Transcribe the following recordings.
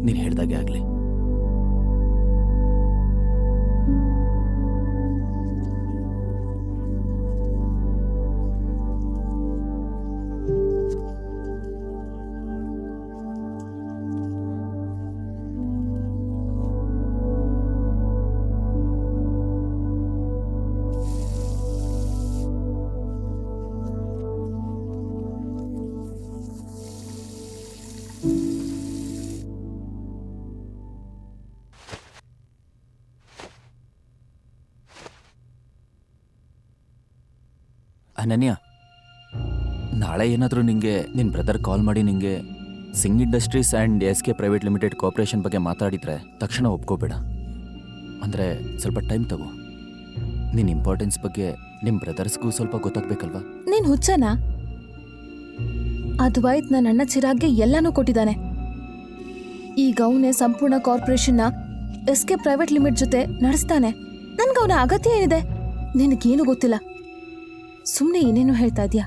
ನೀನು ಹೇಳ್ದಾಗೆ ಆಗಲಿ. ಅನನ್ಯ, ನಾಳೆ ಏನಾದರೂ ನಿಂಗೆ ನಿನ್ನ ಬ್ರದರ್ ಕಾಲ್ ಮಾಡಿ ನಿಂಗೆ Singh industries and SK private limited corporation ಬಗ್ಗೆ ಮಾತಾಡಿದರೆ ತಕ್ಷಣ ಒಪ್ಕೋಬೇಡ. ಅಂದರೆ ಸ್ವಲ್ಪ ಟೈಮ್ ತಗೋ. ನಿನ್ನ ಇಂಪಾರ್ಟೆನ್ಸ್ ಬಗ್ಗೆ ನಿಮ್ಮ ಬ್ರದರ್ಸ್ಗೂ ಸ್ವಲ್ಪ ಗೊತ್ತಾಗಬೇಕಲ್ವಾ? ನೀನು ಹುಚ್ಚನ? ಅದ್ವೈತ್ ನನ್ನ ಅಣ್ಣ ಚಿರಾಗ್ಗೆ ಎಲ್ಲನೂ ಕೊಟ್ಟಿದ್ದಾನೆ. ಈಗ ಅವನೇ ಸಂಪೂರ್ಣ ಕಾರ್ಪೊರೇಷನ್ನ SK ಪ್ರೈವೇಟ್ ಲಿಮಿಟ್ ಜೊತೆ ನಡೆಸ್ತಾನೆ. ನನ್ಗೆ ಅವನ ಅಗತ್ಯ ಏನಿದೆ? ನಿನಗೇನು ಗೊತ್ತಿಲ್ಲ. ಸುಮ್ಮನೆ ಏನೇನು ಹೇಳ್ತಾ ಇದೀಯಾ?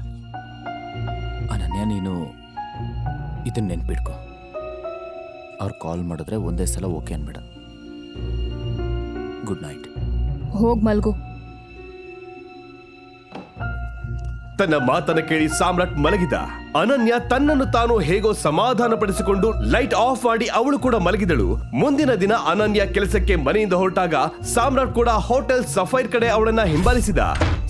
ಅನನ್ಯ, ನೀನು ಇದನ್ನ ನೆನ್ಪಿಡ್ಕೊ. ಅವ್ರು ಕಾಲ್ ಮಾಡಿದ್ರೆ ಒಂದೇ ಸಲ ಓಕೆ ಅನ್ಬೇಡ. Good night. ಹೋಗ್ ಮಲ್ಗು. ತನ್ನ ಮಾತನ್ನ ಕೇಳಿ ಸಾಮ್ರಾಟ್ ಮಲಗಿದ. ಅನನ್ಯ ತನ್ನನ್ನು ತಾನು ಹೇಗೋ ಸಮಾಧಾನ ಪಡಿಸಿಕೊಂಡು ಲೈಟ್ ಆಫ್ ಮಾಡಿ ಅವಳು ಕೂಡ ಮಲಗಿದಳು. ಮುಂದಿನ ದಿನ ಅನನ್ಯ ಕೆಲಸಕ್ಕೆ ಮನೆಯಿಂದ ಹೊರಟಾಗ ಸಾಮ್ರಾಟ್ ಕೂಡ ಹೋಟೆಲ್ ಸಫೈರ್ ಕಡೆ ಅವಳನ್ನ ಹಿಂಬಾಲಿಸಿದ.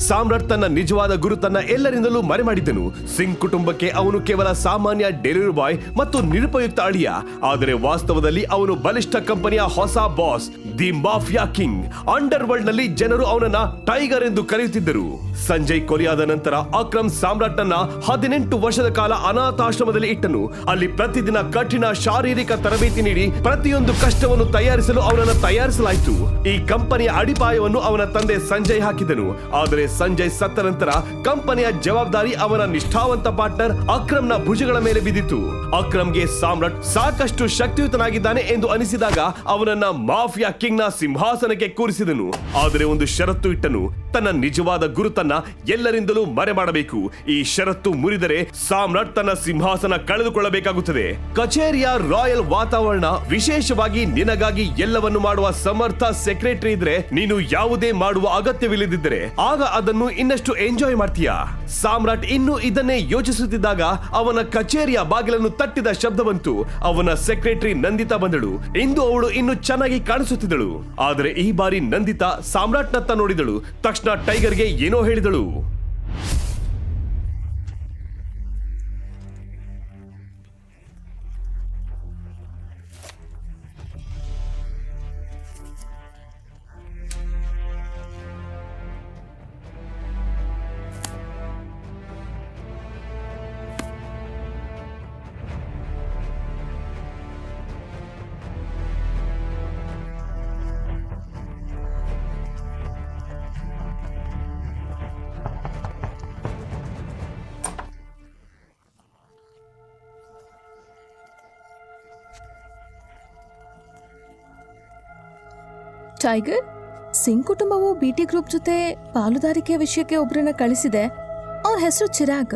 ಸಾಮ್ರಾಟ್ ತನ್ನ ನಿಜವಾದ ಗುರುತನ್ನ ಎಲ್ಲರಿಂದಲೂ ಮರೆ ಮಾಡಿದ್ದನು. ಸಿಂಗ್ ಕುಟುಂಬಕ್ಕೆ ಅವನು ಕೇವಲ ಸಾಮಾನ್ಯ ಡೆಲಿವರಿ ಬಾಯ್ ಮತ್ತು ನಿರುಪಯುಕ್ತ ಅಳಿಯ. ಆದರೆ ವಾಸ್ತವದಲ್ಲಿ ಅವನು ಬಲಿಷ್ಠ ಕಂಪನಿಯ ಹೊಸ boss, the mafia king. Under world ನಲ್ಲಿ ಜನರು ಅವನನ್ನ ಟೈಗರ್ ಎಂದು ಕರೆಯುತ್ತಿದ್ದರು. ಸಂಜಯ್ ಕೊಲೆಯಾದ ನಂತರ ಅಕ್ರಮ್ ಸಾಮ್ರಾಟ್ನನ್ನ 18 ವರ್ಷದ ಕಾಲ ಅನಾಥಾಶ್ರಮದಲ್ಲಿ ಇಟ್ಟನು. ಅಲ್ಲಿ ಪ್ರತಿದಿನ ಕಠಿಣ ಶಾರೀರಿಕ ತರಬೇತಿ ನೀಡಿ ಪ್ರತಿಯೊಂದು ಕಷ್ಟವನ್ನು ತಯಾರಿಸಲು ಅವನನ್ನು ತಯಾರಿಸಲಾಯಿತು. ಈ ಕಂಪನಿಯ ಅಡಿಪಾಯವನ್ನು ಅವನ ತಂದೆ ಸಂಜಯ್ ಹಾಕಿದನು. ಆದರೆ ಸಂಜಯ್ ಸತ್ತ ನಂತರ ಕಂಪನಿಯ ಜವಾಬ್ದಾರಿ ಅವನ ನಿಷ್ಠಾವಂತ ಪಾರ್ಟ್ನರ್ ಅಕ್ರಮ್ನ ಭುಜಗಳ ಮೇಲೆ ಬಿದ್ದಿತು. ಅಕ್ರಮ್ಗೆ ಸಾಮ್ರಾಟ್ ಸಾಕಷ್ಟು ಶಕ್ತಿಯುತನಾಗಿದ್ದಾನೆ ಎಂದು ಅನಿಸಿದಾಗ ಅವನನ್ನ ಮಾಫಿಯಾ ಕಿಂಗ್ ನ ಸಿಂಹಾಸನಕ್ಕೆ ಕೂರಿಸಿದನು. ಆದರೆ ಒಂದು ಷರತ್ತು ಇಟ್ಟನು. ತನ್ನ ನಿಜವಾದ ಗುರುತನ್ನ ಎಲ್ಲರಿಂದಲೂ ಮರೆ ಮಾಡಬೇಕು. ಈ ಷರತ್ತು ಮುರಿದರೆ ಸಾಮ್ರಾಟ್ ತನ್ನ ಸಿಂಹಾಸನ ಕಳೆದುಕೊಳ್ಳಬೇಕಾಗುತ್ತದೆ. ಕಚೇರಿಯ ರಾಯಲ್ ವಾತಾವರಣ, ವಿಶೇಷವಾಗಿ ನಿನಗಾಗಿ ಎಲ್ಲವನ್ನು ಮಾಡುವ ಸಮರ್ಥ ಸೆಕ್ರೆಟರಿ ಇದ್ರೆ ನೀನು ಯಾವುದೇ ಮಾಡುವ ಅಗತ್ಯವಿಲ್ಲದಿದ್ದರೆ ಆಗ ಅದನ್ನು ಇನ್ನಷ್ಟು ಎಂಜಾಯ್ ಮಾಡ್ತೀಯಾ. ಸಾಮ್ರಾಟ್ ಇನ್ನು ಇದನ್ನೇ ಯೋಚಿಸುತ್ತಿದ್ದಾಗ ಅವನ ಕಚೇರಿಯ ಬಾಗಿಲನ್ನು ತಟ್ಟಿದ ಶಬ್ದ ಬಂತು. ಅವನ ಸೆಕ್ರೆಟರಿ ನಂದಿತಾ ಬಂದಳು. ಇಂದು ಅವಳು ಇನ್ನು ಚೆನ್ನಾಗಿ ಕಾಣಿಸುತ್ತಿದ್ದಳು. ಆದರೆ ಈ ಬಾರಿ ನಂದಿತಾ ಸಾಮ್ರಾಟ್ನತ್ತ ನೋಡಿದಳು. ತಕ್ಷಣ ಟೈಗರ್ಗೆ ಏನೋ ಹೇಳಿದಳು. ಟೈಗರ್, ಸಿಂಗ್ ಕುಟುಂಬವು BT ಗ್ರೂಪ್ ಜೊತೆ ಪಾಲುದಾರಿಕೆಯ ವಿಷಯಕ್ಕೆ ಒಬ್ಬರನ್ನ ಕಳಿಸಿದೆ. ಅವ್ರ ಹೆಸರು ಚಿರಾಗ್.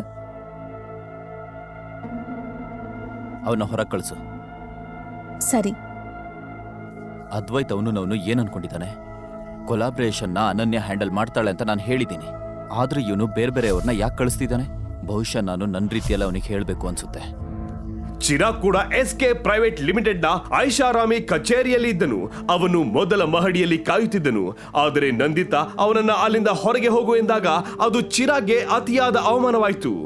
ಅವನ್ನ ಹೊರಗೆ ಕಳಿಸು. ಸರಿ. ಅದ್ವೈತ್ ಅವನು ಏನ್ ಅನ್ಕೊಂಡಿದ್ದಾನೆ? ಕೊಲಾಬ್ರೇಷನ್ನ ಅನನ್ಯ ಹ್ಯಾಂಡಲ್ ಮಾಡ್ತಾಳೆ ಅಂತ ನಾನು ಹೇಳಿದ್ದೀನಿ. ಆದ್ರೆ ಇವನು ಬೇರೆ ಬೇರೆಯವ್ರನ್ನ ಯಾಕೆ ಕಳಿಸ್ತಿದ್ದಾನೆ? ಬಹುಶಃ ನಾನು ನನ್ನ ರೀತಿಯಲ್ಲಿ ಅವನಿಗೆ ಹೇಳಬೇಕು ಅನ್ಸುತ್ತೆ. ಚಿರಾಗ್ ಕೂಡ SK ಪ್ರೈವೇಟ್ ಲಿಮಿಟೆಡ್ ನ ಐಷಾರಾಮಿ ಕಚೇರಿಯಲ್ಲಿ ಇದ್ದನು. ಅವನು ಮೊದಲ ಮಹಡಿಯಲ್ಲಿ ಕಾಯುತ್ತಿದ್ದನು. ಆದರೆ ನಂದಿತಾ ಅವನನ್ನ ಅಲ್ಲಿಂದ ಹೊರಗೆ ಹೋಗು ಎಂದಾಗ ಅದು ಚಿರಾಗ್ಗೆ ಅತಿಯಾದ ಅವಮಾನವಾಯಿತು.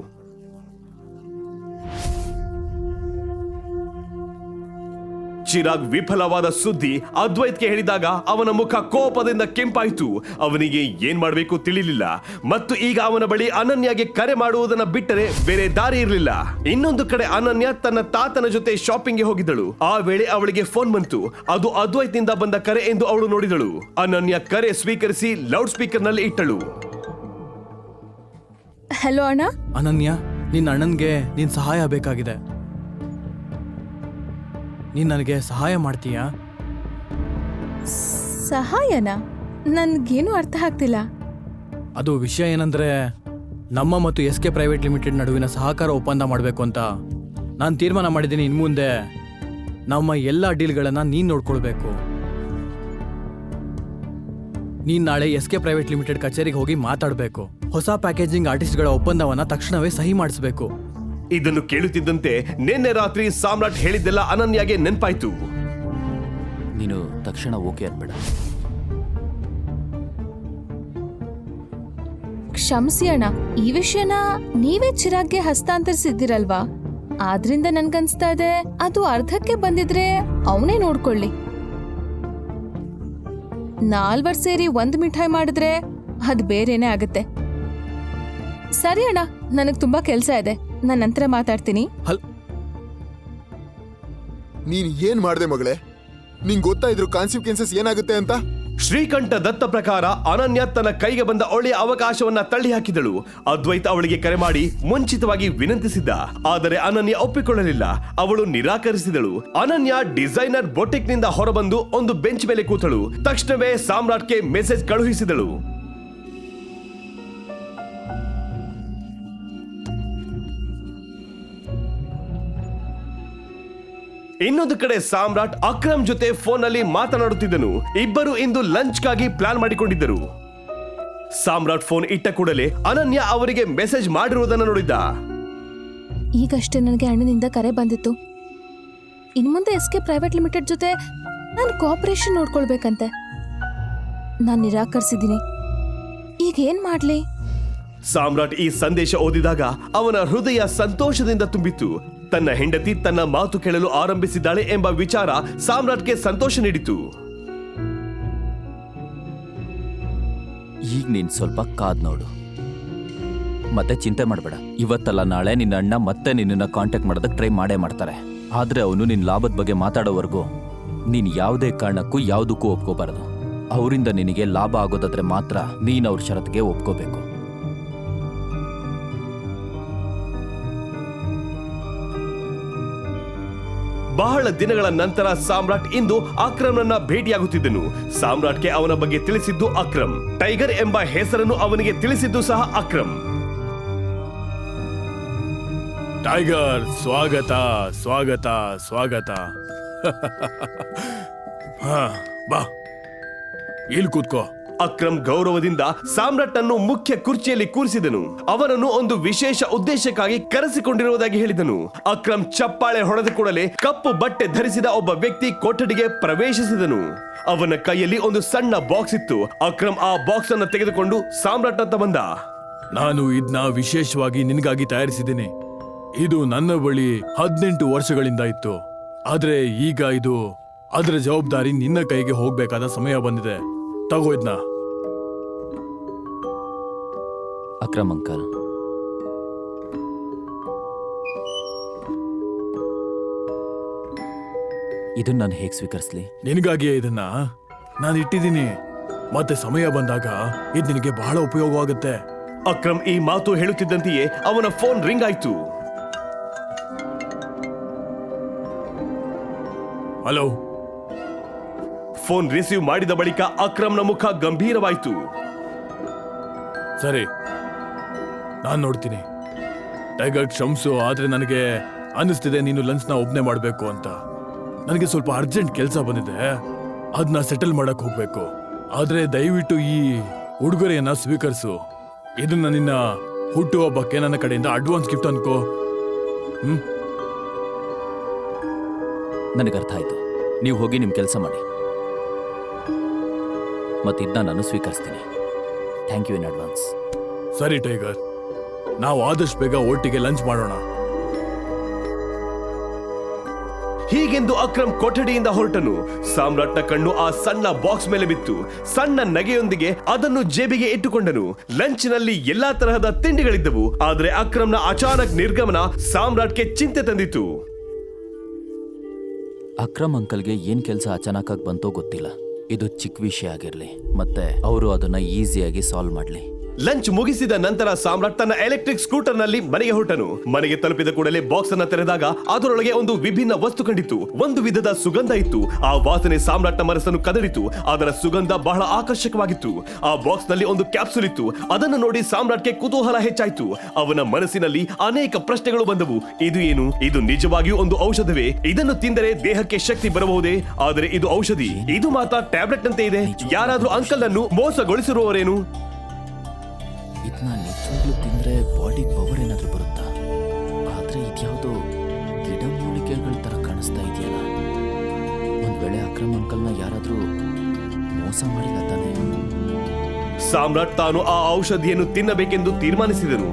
ಚಿರಾಗ್ ವಿಫಲವಾದ ಸುದ್ದಿ ಅದ್ವೈತ್ಗೆ ಹೇಳಿದಾಗ ಅವನ ಮುಖ ಕೋಪದಿಂದ ಕೆಂಪಾಯಿತು. ಅವನಿಗೆ ಏನ್ ಮಾಡಬೇಕು ತಿಳಿಲಿಲ್ಲ. ಮತ್ತು ಈಗ ಅವನ ಬಳಿ ಅನನ್ಯಗೆ ಕರೆ ಮಾಡುವುದನ್ನ ಬಿಟ್ಟರೆ ಬೇರೆ ದಾರಿ ಇರಲಿಲ್ಲ. ಇನ್ನೊಂದು ಕಡೆ ಅನನ್ಯ ತನ್ನ ತಾತನ ಜೊತೆ ಶಾಪಿಂಗ್ಗೆ ಹೋಗಿದ್ದಳು. ಆ ವೇಳೆ ಅವಳಿಗೆ ಫೋನ್ ಬಂತು. ಅದು ಅದ್ವೈತ್ನಿಂದ ಬಂದ ಕರೆ ಎಂದು ಅವಳು ನೋಡಿದಳು. ಅನನ್ಯ ಕರೆ ಸ್ವೀಕರಿಸಿ ಲೌಡ್ ಸ್ಪೀಕರ್ ನಲ್ಲಿ ಇಟ್ಟಳು. ಹಲೋ ಅಣ್ಣ. ಅನನ್ಯ, ನಿನ್ನ ಅಣ್ಣನ್ಗೆ ನಿನ್ ಸಹಾಯ ಬೇಕಾಗಿದೆ. ನೀನ್ ನನಗೆ ಸಹಾಯ ಮಾಡ್ತೀಯಾ? ಸಹಾಯನಾ? ನನ್ಗೇನು ಅರ್ಥ ಆಗ್ತಿಲ್ಲ. ಅದು ವಿಷಯ ಏನಂದ್ರೆ, ನಮ್ಮ ಮತ್ತು SK ಪ್ರೈವೇಟ್ ಲಿಮಿಟೆಡ್ ನಡುವಿನ ಸಹಕಾರ ಒಪ್ಪಂದ ಮಾಡಬೇಕು ಅಂತ ನಾನು ತೀರ್ಮಾನ ಮಾಡಿದ್ದೀನಿ. ಇನ್ಮುಂದೆ ನಮ್ಮ ಎಲ್ಲ ಡೀಲ್ಗಳನ್ನ ನೀನ್ ನೋಡ್ಕೊಳ್ಬೇಕು. ನೀನ್ ನಾಳೆ SK ಪ್ರೈವೇಟ್ ಲಿಮಿಟೆಡ್ ಕಚೇರಿಗೆ ಹೋಗಿ ಮಾತಾಡ್ಬೇಕು. ಹೊಸ ಪ್ಯಾಕೇಜಿಂಗ್ ಆರ್ಟಿಸ್ಟ್ಗಳ ಒಪ್ಪಂದವನ್ನ ತಕ್ಷಣವೇ ಸಹಿ ಮಾಡಿಸ್ಬೇಕು. ಇದನ್ನು ಕೇಳುತ್ತಿದ್ದಂತೆ ನಿನ್ನೆ ರಾತ್ರಿ ಸಾಮ್ರಾಟ್ ಹೇಳಿದ್ದೆಲ್ಲ ಅನನ್ಯಾಗೆ ನೆನ್ಪಾಯ್ತು. ನೀನು ತಕ್ಷಣ ಓಕೆ ಅನ್ಬೇಡ. ಕ್ಷಮಿಸಿ ಅಣ್ಣ, ಈ ವಿಷಯನ ನೀವೇ ಚಿರಾಗ್ಗೆ ಹಸ್ತಾಂತರಿಸಿದ್ದೀರಲ್ವಾ, ಆದ್ರಿಂದ ನನ್ಗನ್ಸ್ತಾ ಇದೆ ಅದು ಅರ್ಧಕ್ಕೆ ಬಂದಿದ್ರೆ ಅವನೇ ನೋಡ್ಕೊಳ್ಳಿ. 4 ಸೇರಿ 1 ಮಿಠಾಯಿ ಮಾಡಿದ್ರೆ ಅದ್ ಬೇರೆನೆ ಆಗುತ್ತೆ. ಸರಿ ಅಣ್ಣ, ನನಗ್ ತುಂಬಾ ಕೆಲ್ಸ ಇದೆ, ನಾನು ನಂತರ ಮಾತಾಡ್ತೀನಿ. ನೀನ್ ಏನ್ ಮಾಡ್ದೆ ಮಗಳೇ? ನಿಂಗ್ ಗೊತ್ತಾ ಇದ್ರು ಕಾನ್ಸಿಕ್ವೆನ್ಸಸ್ ಏನಾಗುತ್ತೆ ಅಂತ? ಶ್ರೀಕಂಠ ದತ್ತ ಪ್ರಕಾರ ಅನನ್ಯ ತನ್ನ ಕೈಗೆ ಬಂದ ಒಳ್ಳೆಯ ಅವಕಾಶವನ್ನ ತಳ್ಳಿ ಹಾಕಿದಳು. ಅದ್ವೈತ್ ಅವಳಿಗೆ ಕರೆ ಮಾಡಿ ಮುಂಚಿತವಾಗಿ ವಿನಂತಿಸಿದ್ದ, ಆದರೆ ಅನನ್ಯ ಒಪ್ಪಿಕೊಳ್ಳಲಿಲ್ಲ. ಅವಳು ನಿರಾಕರಿಸಿದಳು. ಅನನ್ಯ ಡಿಸೈನರ್ ಬೊಟಿಕ್ ನಿಂದ ಹೊರಬಂದು ಒಂದು ಬೆಂಚ್ ಮೇಲೆ ಕೂತಳು. ತಕ್ಷಣವೇ ಸಾಮ್ರಾಟ್ಗೆ ಮೆಸೇಜ್ ಕಳುಹಿಸಿದಳು. ಇನ್ನೊಂದು ಕಡೆ ಸಾಮ್ರಾಟ್ ಅಕ್ರಮ್ ಜೊತೆ ಫೋನ್ ನಲ್ಲಿ ಮಾತನಾಡುತ್ತಿದ್ದನು. ಇಬ್ಬರು ಇಂದು ಲಂಚ್ಗಾಗಿ ಪ್ಲಾನ್ ಮಾಡಿಕೊಂಡಿದ್ದರು. ಸಾಮ್ರಾಟ್ ಫೋನ್ ಇಟ್ಟ ಕೂಡಲೇ ಅನನ್ಯ ಅವರಿಗೆ ಮೆಸೇಜ್ ಮಾಡಿರುವುದನ್ನು ನೋಡಿದ್ದ. ಈಗಷ್ಟೇ ನನಗೆ ಅಣ್ಣನಿಂದ ಕರೆ ಬಂದಿತ್ತು. ಇನ್ಮುಂದೆ SK ಪ್ರೈವೇಟ್ ಲಿಮಿಟೆಡ್ ಜೊತೆ ನಾನು ಕೋಆಪರೇಷನ್ ನೋಡ್ಕೊಳ್ಬೇಕಂತೆ. ನಾನು ನಿರಾಕರಿಸಿದ್ದೀನಿ. ಈಗ ಏನ್ ಮಾಡ್ಲಿ? ಸಾಮ್ರಾಟ್ ಈ ಸಂದೇಶ ಓದಿದಾಗ ಅವನ ಹೃದಯ ಸಂತೋಷದಿಂದ ತುಂಬಿತ್ತು. ತನ್ನ ಹೆಂಡತಿ ತನ್ನ ಮಾತು ಕೇಳಲು ಆರಂಭಿಸಿದ್ದಾಳೆ ಎಂಬ ವಿಚಾರ ಸಾಮ್ರಾಟ್ಗೆ ಸಂತೋಷ ನೀಡಿತು. ಈಗ ನೀನ್ ಸ್ವಲ್ಪ ಕಾದ್ ನೋಡು, ಮತ್ತೆ ಚಿಂತೆ ಮಾಡಬೇಡ. ಇವತ್ತಲ್ಲ ನಾಳೆ ನಿನ್ನ ಅಣ್ಣ ಮತ್ತೆ ನಿನ್ನನ್ನ ಕಾಂಟ್ಯಾಕ್ಟ್ ಮಾಡೋದಕ್ಕೆ ಟ್ರೈ ಮಾಡೇ ಮಾಡ್ತಾರೆ. ಆದ್ರೆ ಅವನು ನಿನ್ನ ಲಾಭದ ಬಗ್ಗೆ ಮಾತಾಡೋವರೆಗೂ ನೀನ್ ಯಾವುದೇ ಕಾರಣಕ್ಕೂ ಯಾವುದಕ್ಕೂ ಒಪ್ಕೋಬಾರದು. ಅವರಿಂದ ನಿನಗೆ ಲಾಭ ಆಗೋದಾದ್ರೆ ಮಾತ್ರ ನೀನ್ ಅವ್ರ ಷರತ್ತಿಗೆ ಒಪ್ಕೋಬೇಕು. ಬಹಳ ದಿನಗಳ ನಂತರ ಸಾಮ್ರಾಟ್ ಇಂದು ಅಕ್ರಮ್ನನ್ನ ಭೇಟಿಯಾಗುತ್ತಿದ್ದನು. ಸಾಮ್ರಾಟ್ಗೆ ಅವನ ಬಗ್ಗೆ ತಿಳಿಸಿದ್ದು ಅಕ್ರಮ್. ಟೈಗರ್ ಎಂಬ ಹೆಸರನ್ನು ಅವನಿಗೆ ತಿಳಿಸಿದ್ದು ಸಹ ಅಕ್ರಮ್. ಟೈಗರ್, ಸ್ವಾಗತ ಸ್ವಾಗತ ಸ್ವಾಗತ. ಬಾ, ಇಲ್ಲಿ ಕೂತ್ಕೋ. ಅಕ್ರಮ್ ಗೌರವದಿಂದ ಸಾಮ್ರಾಟ್ ಅನ್ನು ಮುಖ್ಯ ಕುರ್ಚಿಯಲ್ಲಿ ಕೂರಿಸಿದನು. ಅವನನ್ನು ಒಂದು ವಿಶೇಷ ಉದ್ದೇಶಕ್ಕಾಗಿ ಕರೆಸಿಕೊಂಡಿರುವುದಾಗಿ ಹೇಳಿದನು. ಅಕ್ರಮ್ ಚಪ್ಪಾಳೆ ಹೊಡೆದ ಕೂಡಲೇ ಕಪ್ಪು ಬಟ್ಟೆ ಧರಿಸಿದ ಒಬ್ಬ ವ್ಯಕ್ತಿ ಕೊಠಡಿಗೆ ಪ್ರವೇಶಿಸಿದನು. ಅವನ ಕೈಯಲ್ಲಿ ಒಂದು ಸಣ್ಣ ಬಾಕ್ಸ್ ಇತ್ತು. ಅಕ್ರಮ್ ಆ ಬಾಕ್ಸ್ ಅನ್ನು ತೆಗೆದುಕೊಂಡು ಸಾಮ್ರಾಟ್ ಅಂತ ಬಂದ. ನಾನು ಇದನ್ನ ವಿಶೇಷವಾಗಿ ನಿನಗಾಗಿ ತಯಾರಿಸಿದ್ದೀನಿ. ಇದು ನನ್ನ ಬಳಿ 18 ವರ್ಷಗಳಿಂದ ಇತ್ತು. ಆದ್ರೆ ಈಗ ಇದು ಅದರ ಜವಾಬ್ದಾರಿ ನಿನ್ನ ಕೈಗೆ ಹೋಗ್ಬೇಕಾದ ಸಮಯ ಬಂದಿದೆ. ತಗೋ ಇದನ್ನ. ಅಕ್ರಮ್ ಅಂಕಲ್, ಇದನ್ನ ನಾನು ಹೇಗೆ ಸ್ವೀಕರಿಸ್ಲಿ? ನಿನಗಾಗಿಯೇ ಇದನ್ನ ನಾನು ಇಟ್ಟಿದ್ದೀನಿ. ಮತ್ತೆ ಸಮಯ ಬಂದಾಗ ಇದು ನಿನಗೆ ಬಹಳ ಉಪಯೋಗವಾಗುತ್ತೆ. ಅಕ್ರಮ್ ಈ ಮಾತು ಹೇಳುತ್ತಿದ್ದಂತೆಯೇ ಅವನ ಫೋನ್ ರಿಂಗ್ ಆಯ್ತು. ಹಲೋ. ಫೋನ್ ರಿಸೀವ್ ಮಾಡಿದ ಬಳಿಕ ಅಕ್ರಮ್ನ ಮುಖ ಗಂಭೀರವಾಯಿತು. ಸರಿ, ನಾನ್ ನೋಡ್ತೀನಿ. ಟೈಗರ್, ಕ್ಷಮಿಸು, ಆದ್ರೆ ನನಗೆ ಅನಿಸ್ತಿದೆ ನೀನು ಲಂಚ್ನ ಒಬ್ನೇ ಮಾಡ್ಬೇಕು ಅಂತ. ನನಗೆ ಸ್ವಲ್ಪ ಅರ್ಜೆಂಟ್ ಕೆಲಸ ಬಂದಿದೆ, ಅದನ್ನ ಸೆಟಲ್ ಮಾಡಕ್ ಹೋಗ್ಬೇಕು. ಆದ್ರೆ ದಯವಿಟ್ಟು ಈ ಉಡುಗೊರೆಯನ್ನ ಸ್ವೀಕರಿಸು. ಇದನ್ನ ನಿನ್ನ ಹುಟ್ಟುಹಬ್ಬಕ್ಕೆ ನನ್ನ ಕಡೆಯಿಂದ ಅಡ್ವಾನ್ಸ್ ಗಿಫ್ಟ್ ಅನ್ಕೋ. ನನಗೆ ಅರ್ಥ ಆಯ್ತು. ನೀವು ಹೋಗಿ ನಿಮ್ಮ ಕೆಲಸ ಮಾಡಿ, ಮತ್ತೆ ಇದನ್ನ ನಾನು ಸ್ವೀಕರಿಸ್ತೀನಿ. Thank you in advance. ಸರಿ ಟೈಗರ್, ನಾವು ಆದಷ್ಟು ಬೇಗ ಒಟ್ಟಿಗೆ ಲಂಚ್ ಮಾಡೋಣ. ಹೀಗೆಂದು ಅಕ್ರಮ್ ಕೊಠಡಿಯಿಂದ ಹೊರಟನು. ಸಾಮ್ರಾಟ್ನ ಕಣ್ಣು ಆ ಸಣ್ಣ ಬಾಕ್ಸ್ ಮೇಲೆ ಬಿತ್ತು. ಸಣ್ಣ ನಗೆಯೊಂದಿಗೆ ಅದನ್ನು ಜೇಬಿಗೆ ಇಟ್ಟುಕೊಂಡನು. ಲಂಚ್ನಲ್ಲಿ ಎಲ್ಲಾ ತರಹದ ತಿಂಡಿಗಳಿದ್ದವು. ಆದ್ರೆ ಅಕ್ರಮ್ನ ಅಚಾನಕ್ ನಿರ್ಗಮನ ಸಾಮ್ರಾಟ್ಗೆ ಚಿಂತೆ ತಂದಿತು. ಅಕ್ರಮ್ ಅಂಕಲ್ಗೆ ಏನ್ ಕೆಲಸ ಅಚಾನಕ್ಕಾಗಿ ಬಂತೋ ಗೊತ್ತಿಲ್ಲ. ಇದು ಚಿಕ್ಕ ವಿಷಯ ಆಗಿರ್ಲಿ, ಮತ್ತೆ ಅವರು ಅದನ್ನ ಈಸಿಯಾಗಿ ಸಾಲ್ವ್ ಮಾಡ್ಲಿ. ಲಂಚ್ ಮುಗಿಸಿದ ನಂತರ ಸಾಮ್ರಾಟ್ ತನ್ನ ಎಲೆಕ್ಟ್ರಿಕ್ ಸ್ಕೂಟರ್ ನಲ್ಲಿ ಮನೆಗೆ ಹೊರಟನು. ಮನೆಗೆ ತಲುಪಿದ ಕೂಡಲೇ ಬಾಕ್ಸ್ ಅನ್ನ ತೆರೆದಾಗ ಅದರೊಳಗೆ ಒಂದು ವಿಭಿನ್ನ ವಸ್ತು ಕಂಡಿತು. ಒಂದು ವಿಧದ ಸುಗಂಧ ಇತ್ತು. ಆ ವಾಸನೆ ಸಾಮ್ರಾಟ್ನ ಮನಸ್ಸನ್ನು ಕದಡಿತು. ಅದರ ಸುಗಂಧ ಬಹಳ ಆಕರ್ಷಕವಾಗಿತ್ತು. ಆ ಬಾಕ್ಸ್ ನಲ್ಲಿ ಒಂದು ಕ್ಯಾಪ್ಸೂಲ್ ಇತ್ತು. ಅದನ್ನು ನೋಡಿ ಸಾಮ್ರಾಟ್ಗೆ ಕುತೂಹಲ ಹೆಚ್ಚಾಯಿತು. ಅವನ ಮನಸ್ಸಿನಲ್ಲಿ ಅನೇಕ ಪ್ರಶ್ನೆಗಳು ಬಂದವು. ಇದು ಏನು? ಇದು ನಿಜವಾಗಿಯೂ ಒಂದು ಔಷಧವೇ? ಇದನ್ನು ತಿಂದರೆ ದೇಹಕ್ಕೆ ಶಕ್ತಿ ಬರಬಹುದೇ? ಆದರೆ ಇದು ಔಷಧಿ, ಇದು ಮಾತ್ರ ಟ್ಯಾಬ್ಲೆಟ್ ನಂತೆ ಇದೆ. ಯಾರಾದ್ರೂ ಅಂಕಲ್ ಅನ್ನು ಮೋಸಗೊಳಿಸಿರುವವರೇನು? ಇದನ್ನ ನಿಜವಾಗ್ಲೂ ತಿಂದ್ರೆ ಬಾಡಿ ಪವರ್ ಏನಾದ್ರೂ ಬರುತ್ತಾ? ಆದ್ರೆ ಇದ್ಯಾವುದೋ ಗಿಡಮೂಲಿಕೆಗಳ ತರ ಕಾಣಿಸ್ತಾ ಇದೆಯಲ್ಲ. ಒಂದ್ ವೇಳೆ ಅಕ್ರಮ್ ಅಂಕಲ್ನ ಯಾರಾದ್ರೂ ಮೋಸ ಮಾಡಿಲ್ಲ ತಾನೆ? ಸಾಮ್ರಾಟ್ ತಾನು ಆ ಔಷಧಿಯನ್ನು ತಿನ್ನಬೇಕೆಂದು ತೀರ್ಮಾನಿಸಿದನು.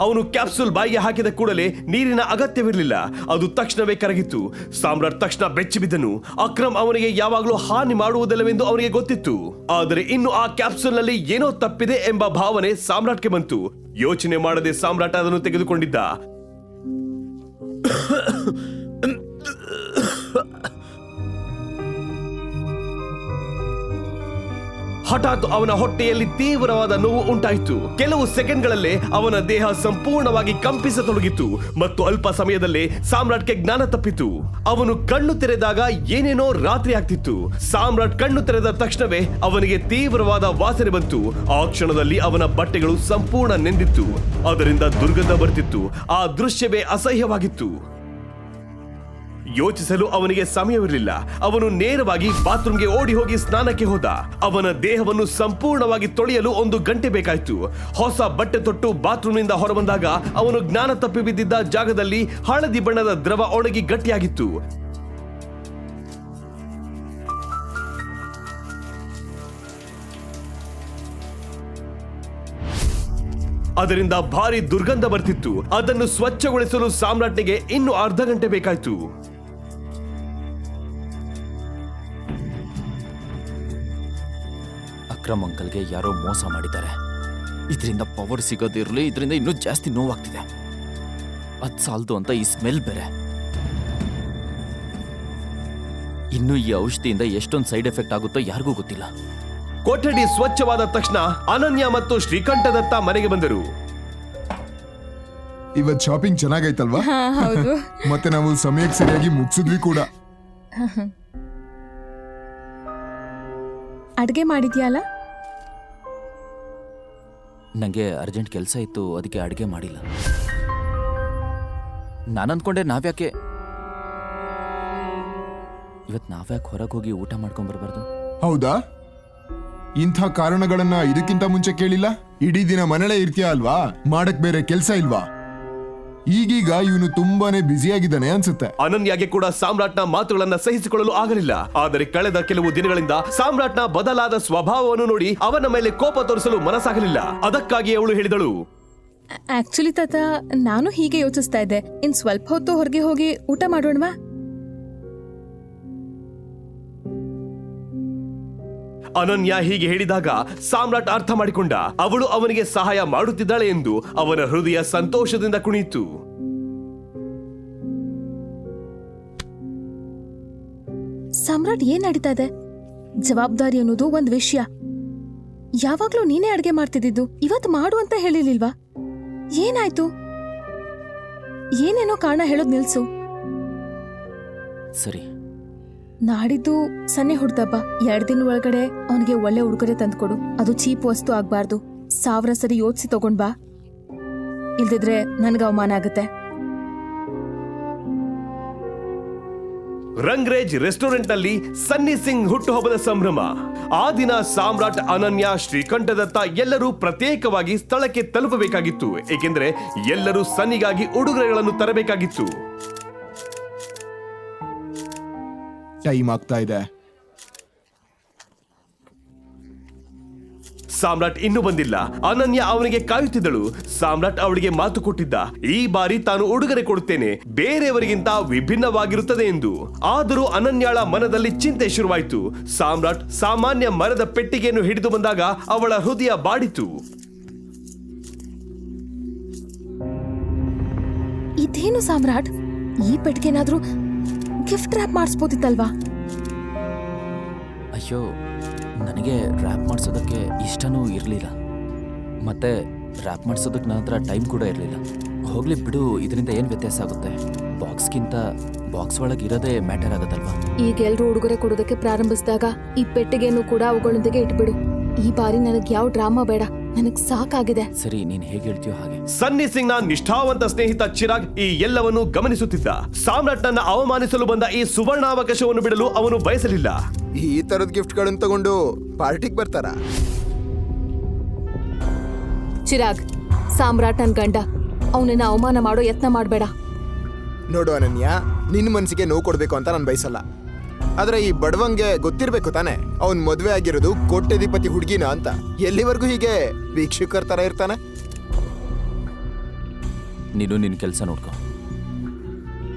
ಅವನು ಕ್ಯಾಪ್ಸೂಲ್ ಬಾಯಿಗೆ ಹಾಕಿದ ಕೂಡಲೇ ನೀರಿನ ಅಗತ್ಯವಿರಲಿಲ್ಲ. ಅದು ತಕ್ಷಣವೇ ಕರಗಿತ್ತು. ಸಾಮ್ರಾಟ್ ತಕ್ಷಣ ಬೆಚ್ಚಿ ಬಿದ್ದನು. ಅಕ್ರಮ್ ಅವನಿಗೆ ಯಾವಾಗಲೂ ಹಾನಿ ಮಾಡುವುದಿಲ್ಲವೆಂದು ಅವನಿಗೆ ಗೊತ್ತಿತ್ತು. ಆದರೆ ಇನ್ನು ಆ ಕ್ಯಾಪ್ಸೂಲ್ ನಲ್ಲಿ ಏನೋ ತಪ್ಪಿದೆ ಎಂಬ ಭಾವನೆ ಸಾಮ್ರಾಟ್ಗೆ ಬಂತು. ಯೋಚನೆ ಮಾಡದೆ ಸಾಮ್ರಾಟ್ ಅದನ್ನು ತೆಗೆದುಕೊಂಡಿದ್ದ. ಹಠಾತ್ ಅವನ ಹೊಟ್ಟೆಯಲ್ಲಿ ತೀವ್ರವಾದ ನೋವು ಉಂಟಾಯಿತು. ಕೆಲವು ಸೆಕೆಂಡ್ಗಳಲ್ಲೇ ಅವನ ದೇಹ ಸಂಪೂರ್ಣವಾಗಿ ಕಂಪಿಸತೊಡಗಿತ್ತು ಮತ್ತು ಅಲ್ಪ ಸಮಯದಲ್ಲೇ ಸಾಮ್ರಾಟ್ಗೆ ಜ್ಞಾನ ತಪ್ಪಿತು. ಅವನು ಕಣ್ಣು ತೆರೆದಾಗ ಏನೇನೋ ರಾತ್ರಿ ಆಗ್ತಿತ್ತು. ಸಾಮ್ರಾಟ್ ಕಣ್ಣು ತೆರೆದ ತಕ್ಷಣವೇ ಅವನಿಗೆ ತೀವ್ರವಾದ ವಾಸನೆ ಬಂತು. ಆ ಕ್ಷಣದಲ್ಲಿ ಅವನ ಬಟ್ಟೆಗಳು ಸಂಪೂರ್ಣ ನೆಂದಿತ್ತು. ಅದರಿಂದ ದುರ್ಗಂಧ ಬರ್ತಿತ್ತು. ಆ ದೃಶ್ಯವೇ ಅಸಹ್ಯವಾಗಿತ್ತು. ಯೋಚಿಸಲು ಅವನಿಗೆ ಸಮಯವಿರಲಿಲ್ಲ. ಅವನು ನೇರವಾಗಿ ಬಾತ್ರೂಮ್ಗೆ ಓಡಿ ಹೋಗಿ ಸ್ನಾನಕ್ಕೆ ಹೋದ. ಅವನ ದೇಹವನ್ನು ಸಂಪೂರ್ಣವಾಗಿ ತೊಳೆಯಲು 1 ಗಂಟೆ ಬೇಕಾಯಿತು. ಹೊಸ ಬಟ್ಟೆ ತೊಟ್ಟು ಬಾತ್ರೂಮ್ನಿಂದ ಹೊರಬಂದಾಗ ಅವನು ಜ್ಞಾನ ತಪ್ಪಿ ಬಿದ್ದಿದ್ದ ಜಾಗದಲ್ಲಿ ಹಳದಿ ಬಣ್ಣದ ದ್ರವ ಒಣಗಿ ಗಟ್ಟಿಯಾಗಿತ್ತು. ಅದರಿಂದ ಭಾರಿ ದುರ್ಗಂಧ ಬರ್ತಿತ್ತು. ಅದನ್ನು ಸ್ವಚ್ಛಗೊಳಿಸಲು ಸಾಮ್ರಾಟ್ನಿಗೆ ಇನ್ನು ಅರ್ಧ ಗಂಟೆ ಬೇಕಾಯಿತು. ಅಕ್ರಮ್ ಅಂಕಲ್ಗೆ ಯಾರೋ ಮೋಸ ಮಾಡಿದ್ದಾರೆ. ಇದರಿಂದ ಪವರ್ ಸಿಗೋದಿರಲಿ, ಇದರಿಂದ ಇನ್ನೂ ಜಾಸ್ತಿ ನೋವಾಗ್ತಿದೆ. ಅದ್ ಸಾಲ್ದು ಅಂತ ಈ ಸ್ಮೆಲ್ ಬೇರೆ. ಇನ್ನು ಈ ಔಷಧಿಯಿಂದ ಎಷ್ಟೊಂದು ಸೈಡ್ ಎಫೆಕ್ಟ್ ಆಗುತ್ತೋ ಯಾರಿಗೂ ಗೊತ್ತಿಲ್ಲ. ಕೊಠಡಿ ಸ್ವಚ್ಛವಾದ ತಕ್ಷಣ ಅನನ್ಯ ಮತ್ತು ಶ್ರೀಕಂಠದತ್ತ ಮನೆಗೆ ಬಂದರು. ಇವತ್ ಶಾಪಿಂಗ್ ಚೆನ್ನಾಗೈತಲ್ವಾ? ಹೌದು. ಮತ್ತೆ ನಾವು ಸಮಯಕ್ಕೆ ಸರಿಯಾಗಿ ಮುಗಿಸಿದ್ವಿ ಕೂಡ. ಅಡ್ಗೆ ಮಾಡಿದ್ಯಲ್ಲ? ನನಗೆ ಅರ್ಜೆಂಟ್ ಕೆಲಸ ಇತ್ತು, ಅದಕ್ಕೆ ಅಡುಗೆ ಮಾಡಿಲ್ಲ. ನಾನು ಅಂದ್ಕೊಂಡೆ ನಾವ್ಯಾಕೆ ಹೊರಗೆ ಹೋಗಿ ಊಟ ಮಾಡ್ಕೊಂಡ್ಬರ್ಬಾರ್ದು? ಹೌದಾ? ಇಂಥ ಕಾರಣಗಳನ್ನ ಇದಕ್ಕಿಂತ ಮುಂಚೆ ಕೇಳಿಲ್ಲ. ಇಡೀ ದಿನ ಮನೆಯಲ್ಲೇ ಇರ್ತೀಯ ಅಲ್ವಾ? ಮಾಡಕ್ ಬೇರೆ ಕೆಲ್ಸ ಇಲ್ವಾ? ಈಗೀಗ ಇವನು ತುಂಬಾನೇ ಬ್ಯುಸಿಯಾಗಿದ್ದಾನೆ ಅನ್ಸುತ್ತೆ. ಅನನ್ಯಾಗೆ ಕೂಡ ಸಾಮ್ರಾಟ್ನ ಮಾತುಗಳನ್ನ ಸಹಿಸಿಕೊಳ್ಳಲು ಆಗಲಿಲ್ಲ. ಆದರೆ ಕಳೆದ ಕೆಲವು ದಿನಗಳಿಂದ ಸಾಮ್ರಾಟ್ನ ಬದಲಾದ ಸ್ವಭಾವವನ್ನು ನೋಡಿ ಅವನ ಮೇಲೆ ಕೋಪ ತೋರಿಸಲು ಮನಸ್ಸಾಗಲಿಲ್ಲ. ಅದಕ್ಕಾಗಿ ಅವಳು ಹೇಳಿದಳು, ಆಕ್ಚುಲಿ ತಾತ, ನಾನು ಹೀಗೆ ಯೋಚಿಸ್ತಾ ಇದ್ದೆ. ಇನ್ ಸ್ವಲ್ಪ ಹೊತ್ತು ಹೊರಗೆ ಹೋಗಿ ಊಟ ಮಾಡೋಣವಾ? ಅನನ್ಯ ಹೀಗೆ ಹೇಳಿದಾಗ ಸಾಮ್ರಾಟ್ ಅರ್ಥ ಮಾಡಿಕೊಂಡ. ಅವಳು ಅವನಿಗೆ ಸಹಾಯ ಮಾಡುತ್ತಿದ್ದಾಳೆ ಎಂದು. ಅವನ ಹೃದಯ ಸಂತೋಷದಿಂದ ಕುಣಿಯಿತು. ಸಾಮ್ರಾಟ್ ಏನ್ ನಡೀತಾ ಇದೆ? ಜವಾಬ್ದಾರಿ ಅನ್ನೋದು ಒಂದ್ ವಿಷಯ. ಯಾವಾಗ್ಲೂ ನೀನೇ ಅಡ್ಗೆ ಮಾಡ್ತಿದ್ದಿದ್ದು, ಇವತ್ತು ಮಾಡು ಅಂತ ಹೇಳಿರ್ಲಿಲ್ವಾ? ಏನಾಯ್ತು? ಏನೇನೋ ಕಾರಣ ಹೇಳೋದ್ ನಿಲ್ಸು. ಸರಿ, ನಾಡಿದ್ದು ಸನ್ನೆ ಹುಡ್ದಬ್ಬ. 2 ದಿನ ಒಳಗಡೆ ಅವನಿಗೆ ಒಳ್ಳೆ ಉಡುಗೊರೆ ತಂದ್ಕೊಡು. ಅದು ಚೀಪ್ ವಸ್ತು ಆಗ್ಬಾರ್ದು. 1000 ಸರಿ ಯೋಚಿಸಿ ತಗೊಂಡ್ ಬಾ. ಇಲ್ದಿದ್ರೆ ನನ್ಗೆ ಅವಮಾನ ಆಗುತ್ತೆ. ರಂಗ್ರೇಜ್ ರೆಸ್ಟೋರೆಂಟ್ ನಲ್ಲಿ ಸನ್ನಿ ಸಿಂಗ್ ಹುಟ್ಟುಹಬ್ಬದ ಸಂಭ್ರಮ. ಆ ದಿನ ಸಾಮ್ರಾಟ್, ಅನನ್ಯ, ಶ್ರೀಕಂಠದತ್ತ ಎಲ್ಲರೂ ಪ್ರತ್ಯೇಕವಾಗಿ ಸ್ಥಳಕ್ಕೆ ತಲುಪಬೇಕಾಗಿತ್ತು. ಏಕೆಂದರೆ ಎಲ್ಲರೂ ಸನ್ನಿಗಾಗಿ ಉಡುಗೊರೆಗಳನ್ನು ತರಬೇಕಾಗಿತ್ತು. ಟೈಮ್ ಆಗ್ತಾ ಇದೆ. ಸಾಮ್ರಾಟ್ ಇನ್ನೂ ಬಂದಿಲ್ಲ. ಅನನ್ಯ ಅವನಿಗೆ ಕಾಯುತ್ತಿದ್ದಳು. ಸಾಮ್ರಾಟ್ ಅವಳಿಗೆ ಮಾತು ಕೊಟ್ಟಿದ್ದ, ಈ ಬಾರಿ ತಾನು ಉಡುಗೊರೆ ಕೊಡುತ್ತೇನೆ, ಬೇರೆಯವರಿಗಿಂತ ವಿಭಿನ್ನವಾಗಿರುತ್ತದೆ ಎಂದು. ಆದರೂ ಅನನ್ಯಾಳ ಮನದಲ್ಲಿ ಚಿಂತೆ ಶುರುವಾಯಿತು. ಸಾಮ್ರಾಟ್ ಸಾಮಾನ್ಯ ಮರದ ಪೆಟ್ಟಿಗೆಯನ್ನು ಹಿಡಿದು ಬಂದಾಗ ಅವಳ ಹೃದಯ ಬಾಡಿತು. ಇದೇನು ಸಾಮ್ರಾಟ್? ಈ ಪೆಟ್ಟಿಗೆನಾದ್ರೂ ಗಿಫ್ಟ್ ರ್ಯಾಪ್ ಮಾಡಿಸ್ಬೋದಿತ್ತಲ್ವಾ? ಅಯ್ಯೋ, ನನಗೆ ರ್ಯಾಪ್ ಮಾಡಿಸೋದಕ್ಕೆ ಇಷ್ಟನೂ ಇರಲಿಲ್ಲ. ಮತ್ತೆ ರ್ಯಾಪ್ ಮಾಡಿಸೋದಕ್ಕೆ ನನ್ನ ಹತ್ರ ಟೈಮ್ ಕೂಡ ಇರಲಿಲ್ಲ. ಹೋಗ್ಲಿ ಬಿಡು, ಇದರಿಂದ ಏನು ವ್ಯತ್ಯಾಸ ಆಗುತ್ತೆ? ಬಾಕ್ಸ್ಗಿಂತ ಬಾಕ್ಸ್ ಒಳಗೆ ಇರೋದೇ ಮ್ಯಾಟರ್ ಆಗುತ್ತಲ್ವಾ? ಈಗ ಎಲ್ರು ಉಡುಗೊರೆ ಕೊಡೋದಕ್ಕೆ ಪ್ರಾರಂಭಿಸಿದಾಗ ಈ ಪೆಟ್ಟಿಗೆಯನ್ನು ಕೂಡ ಅವುಗಳೊಂದಿಗೆ ಇಟ್ಬಿಡು. ಈ ಬಾರಿ ನನಗೆ ಯಾವ ಡ್ರಾಮಾ ಬೇಡ, ನನಗ್ ಸಾಕಾಗಿದೆ. ಸರಿ, ನೀನು ಹೇಗೆ ಹೇಳ್ತೀಯೋ ಹಾಗೆ. ಸನ್ನಿ ಸಿಂಗ್ ನ ನಿಷ್ಠಾವಂತ ಸ್ನೇಹಿತ ಚಿರಾಗ್ ಈ ಎಲ್ಲವನ್ನು ಗಮನಿಸುತ್ತಿದ್ದ. ಸಾಮ್ರಾಟ್ನನ್ನ ಅವಮಾನಿಸಲು ಬಂದ ಈ ಸುವರ್ಣಾವಕಾಶವನ್ನು ಬಿಡಲು ಅವನು ಬಯಸಲಿಲ್ಲ. ಈ ತರದ ಗಿಫ್ಟ್ ಗಳನ್ನ ತಗೊಂಡು ಪಾರ್ಟಿಗೆ ಬರ್ತಾರ? ಚಿರಾಗ್, ಸಾಮ್ರಾಟ್ ನನ್ ಗಂಡ, ಅವನನ್ನ ಅವಮಾನ ಮಾಡೋ ಯತ್ನ ಮಾಡ್ಬೇಡ. ನೋಡು ಅನನ್ಯ, ನಿನ್ ಮನ್ಸಿಗೆ ನೋವು ಕೊಡ್ಬೇಕು ಅಂತ ನಾನು ಬಯಸಲ್ಲ. ಆದ್ರೆ ಈ ಬಡವಂಗೆ ಗೊತ್ತಿರ್ಬೇಕು ತಾನೆ, ಅವನ್ ಮದ್ವೆ ಆಗಿರೋದು ಕೋಟ್ಯಧಿಪತಿ ಹುಡುಗಿನ ಅಂತ. ಎಲ್ಲಿವರೆಗೂ ಹೀಗೆ ವೀಕ್ಷಕರ ತರ ಇರ್ತಾನೆ? ನೀನು ನಿನ್ನ ಕೆಲಸ ನೋಡ್ಕೊ.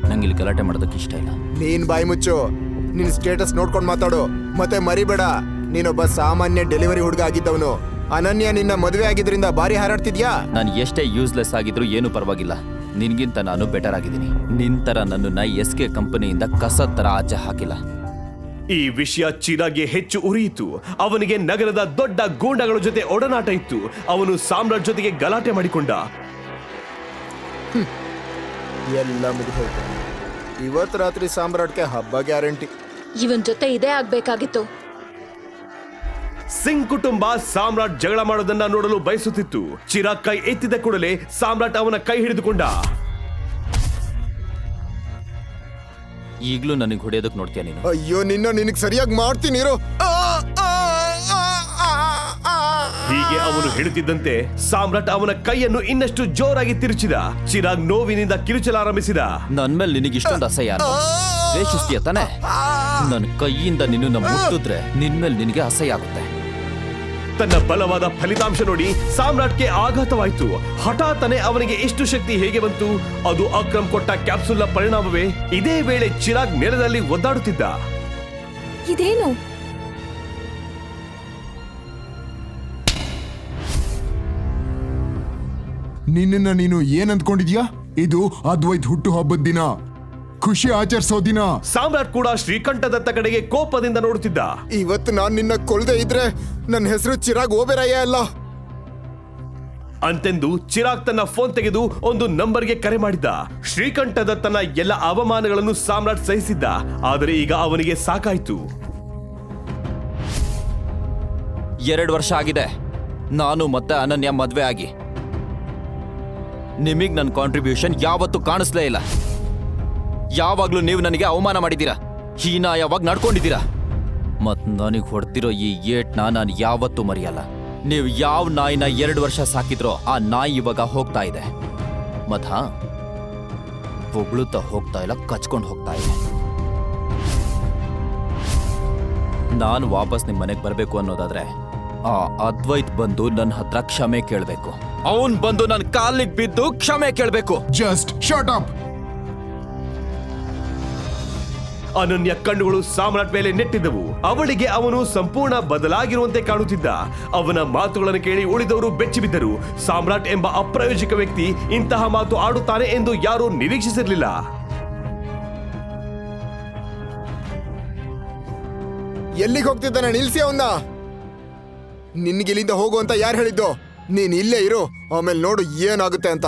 ನಂಗೆ ಇಲ್ಲಿ ಗಲಾಟೆ ಮಾಡೋದಕ್ಕೆ ಇಷ್ಟ ಇಲ್ಲ. ನೀನ್ ಬಾಯಿ ಮುಚ್ಚು, ನಿನ್ ಸ್ಟೇಟಸ್ ನೋಡ್ಕೊಂಡ್ ಮಾತಾಡು. ಮತ್ತೆ ಮರಿಬೇಡ, ನೀನೊಬ್ಬ ಸಾಮಾನ್ಯ ಡೆಲಿವರಿ ಹುಡುಗ ಆಗಿದ್ದವನು. ಅನನ್ಯ ನಿನ್ನ ಮದುವೆ ಆಗಿದ್ರಿಂದ ಬಾರಿ ಹಾರಾಡ್ತಿದ್ಯಾ? ನಾನು ಎಷ್ಟೇ ಯೂಸ್ಲೆಸ್ ಆಗಿದ್ರು ಏನೂ ಪರವಾಗಿಲ್ಲ. ನಿನ್ಗಿಂತ ನಾನು ಬೆಟರ್ ಆಗಿದ್ದೀನಿ. ನಿನ್ ತರ ನನ್ನನ್ನ SK ಕಂಪನಿಯಿಂದ ಕಸದ ತರ ಆಚೆ ಹಾಕಿಲ್ಲ. ಈ ವಿಷಯ ಚಿರಾಗ್ಗೆ ಹೆಚ್ಚು ಉರಿಯಿತು. ಅವನಿಗೆ ನಗರದ ದೊಡ್ಡ ಗೂಂಡಗಳ ಜೊತೆ ಒಡನಾಟ ಇತ್ತು. ಅವನು ಸಾಮ್ರಾಟ್ ಜೊತೆಗೆ ಗಲಾಟೆ ಮಾಡಿಕೊಂಡ. ಎಲ್ಲ ಮುಗಿದೋಯ್ತು. ಇವತ್ತು ರಾತ್ರಿ ಸಾಮ್ರಾಟ್ಗೆ ಹಬ್ಬ ಗ್ಯಾರಂಟಿ. ಇವನ್ ಜೊತೆ ಇದೇ ಆಗ್ಬೇಕಾಗಿತ್ತು. ಸಿಂಗ್ ಕುಟುಂಬ ಸಾಮ್ರಾಟ್ ಜಗಳ ಮಾಡೋದನ್ನ ನೋಡಲು ಬಯಸುತ್ತಿತ್ತು. ಚಿರಾಗ್ ಕೈ ಎತ್ತಿದ ಕೂಡಲೇ ಸಾಮ್ರಾಟ್ ಅವನ ಕೈ ಹಿಡಿದುಕೊಂಡ. ಈಗ್ಲೂ ನನಗೆ ಹೊಡೆಯೋದಕ್ಕೆ ನೋಡ್ತೀಯ ನೀನು? ಅಯ್ಯೋ, ನಿನಗ್ ಸರಿಯಾಗಿ ಮಾಡ್ತೀನಿ ಇರು. ಹೀಗೆ ಅವನು ಹೇಳುತ್ತಿದ್ದಂತೆ ಸಾಮ್ರಾಟ್ ಅವನ ಕೈಯನ್ನು ಇನ್ನಷ್ಟು ಜೋರಾಗಿ ತಿರುಚಿದ. ಚಿರಾಗ್ ನೋವಿನಿಂದ ಕಿರುಚಲಾರಂಭಿಸಿದ. ನನ್ ಮೇಲೆ ನಿನಗೆ ಇಷ್ಟೊಂದು ಅಸಹ್ಯ ದ್ವೇಷಿಸ್ತೀಯ ತಾನೆ? ನನ್ನ ಕೈಯಿಂದ ನಿನ್ನನ್ನು ಮುಟ್ಟಿದ್ರೆ ನಿನ್ ಮೇಲೆ ನಿನಗೆ ಅಸಹ್ಯ ಆಗುತ್ತೆ. ತನ್ನ ಬಲವಾದ ಫಲಿತಾಂಶ ನೋಡಿ ಸಾಮ್ರಾಟ್ಗೆ ಆಘಾತವಾಯಿತು. ಹಠಾತ್ತನೆ ಅವನಿಗೆ ಇಷ್ಟು ಶಕ್ತಿ ಹೇಗೆ ಬಂತು? ಅದು ಅಕ್ರಮ್ ಕೊಟ್ಟ ಕ್ಯಾಪ್ಸುಲ್ನ ಪರಿಣಾಮವೇ? ಇದೇ ವೇಳೆ ಚಿರಾಗ್ ನೆಲದಲ್ಲಿ ಒದ್ದಾಡುತ್ತಿದ್ದ. ಇದೇನು? ನಿನ್ನನ್ನ ನೀನು ಏನ್ ಅಂದ್ಕೊಂಡಿದ್ಯಾ? ಇದು ಅದ್ವೈತ್ ಹುಟ್ಟು ಹಬ್ಬದ ದಿನ, ಖುಷಿ ಆಚರಿಸೋ ದಿನ. ಸಾಮ್ರಾಟ್ ಕೂಡ ಶ್ರೀಕಂಠದತ್ತ ಕಡೆಗೆ ಕೋಪದಿಂದ ನೋಡುತ್ತಿದ್ದ. ಇವತ್ತು ನಾನ್ ನಿನ್ನ ಕೊಲ್ದೆ ಇದ್ರೆ ನನ್ನ ಹೆಸರು ಚಿರಾಗ್ ಓಬೆರಾಯ ಅಲ್ಲ. ಅಂತೆಂದು ಚಿರಾಗ್ ತನ್ನ ಫೋನ್ ತೆಗೆದು ಒಂದು ನಂಬರ್ಗೆ ಕರೆ ಮಾಡಿದ್ದ. ಶ್ರೀಕಂಠದತ್ತನ ಎಲ್ಲ ಅವಮಾನಗಳನ್ನು ಸಾಮ್ರಾಟ್ ಸಹಿಸಿದ್ದ. ಆದರೆ ಈಗ ಅವನಿಗೆ ಸಾಕಾಯ್ತು. 2 ವರ್ಷ ಆಗಿದೆ ನಾನು ಮತ್ತೆ ಅನನ್ಯ ಮದ್ವೆ ಆಗಿ. ನಿಮಗ್ ನನ್ನ ಕಾಂಟ್ರಿಬ್ಯೂಷನ್ ಯಾವತ್ತೂ ಕಾಣಿಸ್ಲೇ ಇಲ್ಲ. ಯಾವಾಗ್ಲೂ ನೀವು ನನಗೆ ಅವಮಾನ ಮಾಡಿದ್ದೀರಾ, ಹೀನಾಯವಾಗಿ ನಡ್ಕೊಂಡಿದ್ದೀರಾ. ಮತ್ ನನಗೆ ಹೊಡ್ತಿರೋ ಈ ಏಟ್ನ ನಾನು ಯಾವತ್ತೂ ಮರೆಯಲ್ಲ. ನೀವು ಯಾವ ನಾಯಿನ 2 ವರ್ಷ ಸಾಕಿದ್ರೋ ಆ ನಾಯಿ ಇವಾಗ ಹೋಗ್ತಾ ಇದೆ. ಮತ್ ಹೊಗಳುತ್ತಾ ಹೋಗ್ತಾ ಇಲ್ಲ, ಕಚ್ಕೊಂಡು ಹೋಗ್ತಾ ಇದೆ. ನಾನು ವಾಪಸ್ ನಿಮ್ಮ ಮನೆಗೆ ಬರಬೇಕು ಅನ್ನೋದಾದ್ರೆ ಆ ಅದ್ವೈತ್ ಬಂದು ನನ್ನ ಹತ್ರ ಕ್ಷಮೆ ಕೇಳಬೇಕು. ಅವನ್ ಬಂದು ನನ್ನ ಕಾಲಿಗೆ ಬಿದ್ದು ಕ್ಷಮೆ ಕೇಳಬೇಕು. Just shot up. ಅನನ್ಯ ಕಣ್ಣುಗಳು ಸಾಮ್ರಾಟ್ ಮೇಲೆ ನೆಟ್ಟಿದ್ದವು. ಅವಳಿಗೆ ಅವನು ಸಂಪೂರ್ಣ ಬದಲಾಗಿರುವಂತೆ ಕಾಣುತ್ತಿದ್ದ. ಅವನ ಮಾತುಗಳನ್ನು ಕೇಳಿ ಉಳಿದವರು ಬೆಚ್ಚಿಬಿದ್ದರು. ಸಾಮ್ರಾಟ್ ಎಂಬ ಅಪ್ರಾಯೋಜಿಕ ವ್ಯಕ್ತಿ ಇಂತಹ ಮಾತು ಆಡುತ್ತಾನೆ ಎಂದು ಯಾರೂ ನಿರೀಕ್ಷಿಸಿರಲಿಲ್ಲ. ಎಲ್ಲಿಗೆ ಹೋಗ್ತಿದ್ದಾನೆ? ನಿಲ್ಸಿ ಅವನ್ನ. ನಿನ್ಗಿಲ್ಲಿಂದ ಹೋಗು ಅಂತ ಯಾರು ಹೇಳಿದ್ದು? ನೀನ್ ಇಲ್ಲೇ ಇರು, ಆಮೇಲೆ ನೋಡು ಏನಾಗುತ್ತೆ ಅಂತ.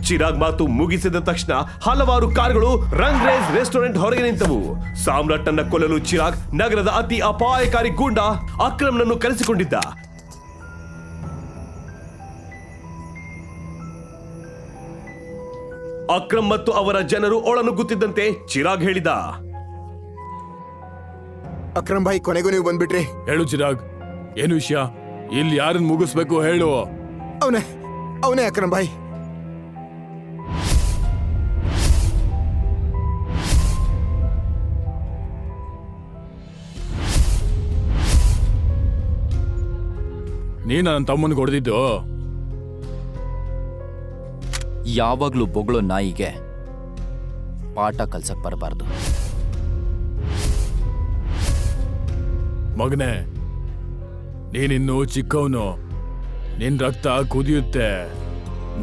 ಚಿರಾಗ್ ಮಾತು ಮುಗಿಸಿದ ತಕ್ಷಣ ಹಲವಾರು ಕಾರುಗಳು ರಂಗ್ರೇಜ್ ರೆಸ್ಟೋರೆಂಟ್ ಹೊರಗೆ ನಿಂತವು. ಸಾಮ್ರಾಟ್ ಅನ್ನ ಕೊಲ್ಲಲು ಚಿರಾಗ್ ನಗರದ ಅತಿ ಅಪಾಯಕಾರಿ ಗೂಂಡ ಅಕ್ರಮ್ನನ್ನು ಕರೆಸಿಕೊಂಡಿದ್ದ. ಅಕ್ರಮ್ ಮತ್ತು ಅವರ ಜನರು ಒಳನುಗ್ಗುತ್ತಿದ್ದಂತೆ ಚಿರಾಗ್ ಹೇಳಿದ, ಅಕ್ರಮ್ ಭಾಯ್, ಕೊನೆಗೂ ನೀವು ಬಂದ್ಬಿಟ್ರಿ. ಹೇಳು ಚಿರಾಗ್, ಏನು ವಿಷಯ? ಇಲ್ಲಿ ಯಾರನ್ನ ಮುಗಿಸ್ಬೇಕು ಹೇಳು. ಅವನೇ ಅಕ್ರಮ್ ಭಾಯ್. ನೀ ನನ್ನ ತಮ್ಮನಿಗೆ ಹೊಡೆದಿದ್ದು? ಯಾವಾಗ್ಲೂ ಬೊಗಳೋ ನಾಯಿಗೆ ಪಾಠ ಕಲ್ಸಕ್ ಬರಬಾರ್ದು. ಮಗನೇ, ನೀನಿನ್ನು ಚಿಕ್ಕವನು, ನಿನ್ ರಕ್ತ ಕುದಿಯುತ್ತೆ,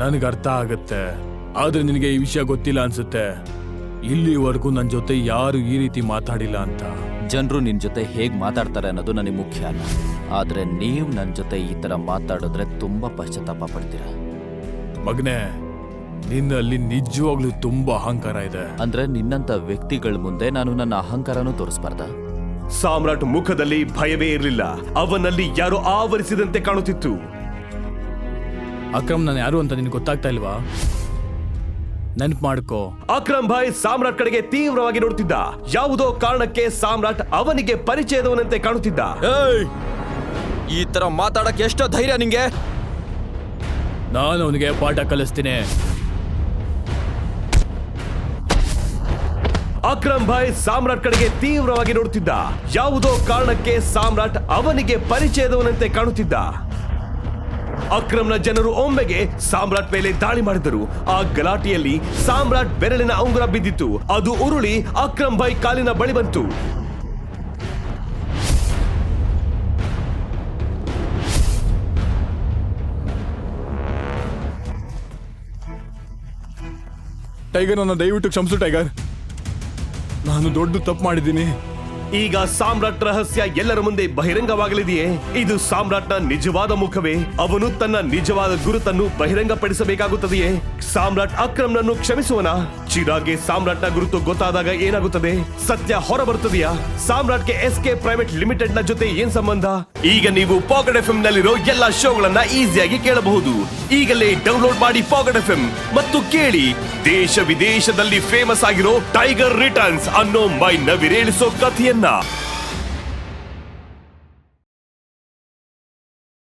ನನಗೆ ಅರ್ಥ ಆಗತ್ತೆ. ಆದ್ರೆ ನಿನಗೆ ಈ ವಿಷಯ ಗೊತ್ತಿಲ್ಲ ಅನ್ಸುತ್ತೆ. ಇಲ್ಲಿವರೆಗೂ ನನ್ನ ಜೊತೆ ಯಾರು ಈ ರೀತಿ ಮಾತಾಡಿಲ್ಲ ಅಂತ. ಜನರು ನಿನ್ ಜೊತೆ ಹೇಗ್ ಮಾತಾಡ್ತಾರೆ ಅನ್ನೋದು ನನಗೆ ಮುಖ್ಯ ಅಲ್ಲ, ಆದ್ರೆ ನೀವು ನನ್ನ ಜೊತೆ ಈ ತರ ಮಾತಾಡಿದ್ರೆ ತುಂಬಾ ಪಶ್ಚಾತ್ತಾಪ ಪಡ್ತೀರಾ. ಮಗನೇ, ನಿನ್ನಲ್ಲಿ ನಿಜವಾಗ್ಲೂ ತುಂಬಾ ಅಹಂಕಾರ ಇದೆ. ಅಂದ್ರೆ ನಿನ್ನಂತ ವ್ಯಕ್ತಿಗಳ ಮುಂದೆ ನಾನು ನನ್ನ ಅಹಂಕಾರನೂ ತೋರಿಸ್ಬಾರ್ದ? ಸಾಮ್ರಾಟ್ ಮುಖದಲ್ಲಿ ಭಯವೇ ಇರಲಿಲ್ಲ, ಅವನಲ್ಲಿ ಯಾರೋ ಆವರಿಸಿದಂತೆ ಕಾಣುತ್ತಿತ್ತು. ಅಕ್ರಮ್ ನಾನು ಯಾರು ಅಂತ ನಿನ್ಗೆ ಗೊತ್ತಾಗ್ತಾ ಇಲ್ವಾ? ನೆನ್ಪು ಮಾಡ್ಕೋ. ಅಕ್ರಮ್ ಭಾಯ್ ಸಾಮ್ರಾಟ್ ಕಡೆಗೆ ತೀವ್ರವಾಗಿ ನೋಡುತ್ತಿದ್ದ. ಯಾವುದೋ ಕಾರಣಕ್ಕೆ ಸಾಮ್ರಾಟ್ ಅವನಿಗೆ ಪರಿಚಯದವನಂತೆ ಕಾಣುತ್ತಿದ್ದ. ಈ ತರ ಮಾತಾಡಕ್ಕೆ ಎಷ್ಟೋ ಧೈರ್ಯ ನಿಂಗೆ? ನಾನು ಅವನಿಗೆ ಪಾಠ ಕಲಿಸ್ತೀನಿ. ಅಕ್ರಮ್ ಭಾಯ್ ಸಾಮ್ರಾಟ್ ಕಡೆಗೆ ತೀವ್ರವಾಗಿ ನೋಡುತ್ತಿದ್ದ. ಯಾವುದೋ ಕಾರಣಕ್ಕೆ ಸಾಮ್ರಾಟ್ ಅವನಿಗೆ ಪರಿಚಯದವನಂತೆ ಕಾಣುತ್ತಿದ್ದ. ಅಕ್ರಮ್ನ ಜನರು ಒಮ್ಮೆಗೆ ಸಾಮ್ರಾಟ್ ಮೇಲೆ ದಾಳಿ ಮಾಡಿದರು. ಆ ಗಲಾಟೆಯಲ್ಲಿ ಸಾಮ್ರಾಟ್ ಬೆರಳಿನ ಉಂಗುರ ಬಿದ್ದಿತ್ತು. ಅದು ಉರುಳಿ ಅಕ್ರಮ್ ಭಾಯ್ ಕಾಲಿನ ಬಳಿ ಬಂತು. ಟೈಗರ್, ನನ್ನ ದಯವಿಟ್ಟು ಕ್ಷಮಿಸು ಟೈಗರ್. ನಾನು ದೊಡ್ಡ ತಪ್ಪು ಮಾಡಿದ್ದೀನಿ. ಈಗ ಸಾಮ್ರಾಟ್ ರಹಸ್ಯ ಎಲ್ಲರ ಮುಂದೆ ಬಹಿರಂಗವಾಗಲಿದೆಯೇ? ಇದು ಸಾಮ್ರಾಟ್ನ ನಿಜವಾದ ಮುಖವೇ? ಅವನು ತನ್ನ ನಿಜವಾದ ಗುರುತನ್ನು ಬಹಿರಂಗಪಡಿಸಬೇಕಾಗುತ್ತದೆಯೇ? ಸಾಮ್ರಾಟ್ ಅಕ್ರಮ್ನನ್ನು ಕ್ಷಮಿಸುವನ? ಚಿರಾಗ್ಗೆ ಸಾಮ್ರಾಟ್ನ ಗುರುತು ಗೊತ್ತಾದಾಗ ಏನಾಗುತ್ತದೆ? ಸತ್ಯ ಹೊರಬರುತ್ತದೆಯಾ? ಸಾಮ್ರಾಟ್ಗೆ ಎಸ್ಕೆ ಪ್ರೈವೇಟ್ ಲಿಮಿಟೆಡ್ ನ ಜೊತೆ ಏನ್ ಸಂಬಂಧ? ಈಗ ನೀವು ಪಾಕೆಟ್ ಎಫ್ಎಂ ನಲ್ಲಿರೋ ಎಲ್ಲಾ ಶೋಗಳನ್ನ ಈಸಿಯಾಗಿ ಕೇಳಬಹುದು. ಈಗಲೇ ಡೌನ್ಲೋಡ್ ಮಾಡಿ ಪಾಕೆಟ್ ಎಫ್ಎಂ ಮತ್ತು ಕೇಳಿ ದೇಶ ವಿದೇಶದಲ್ಲಿ ಫೇಮಸ್ ಆಗಿರೋ ಟೈಗರ್ ರಿಟರ್ನ್ಸ್ ಅನ್ನೋ ಮೈ ನವಿರೇಳಿಸೋ ಕಥೆಯನ್ನ.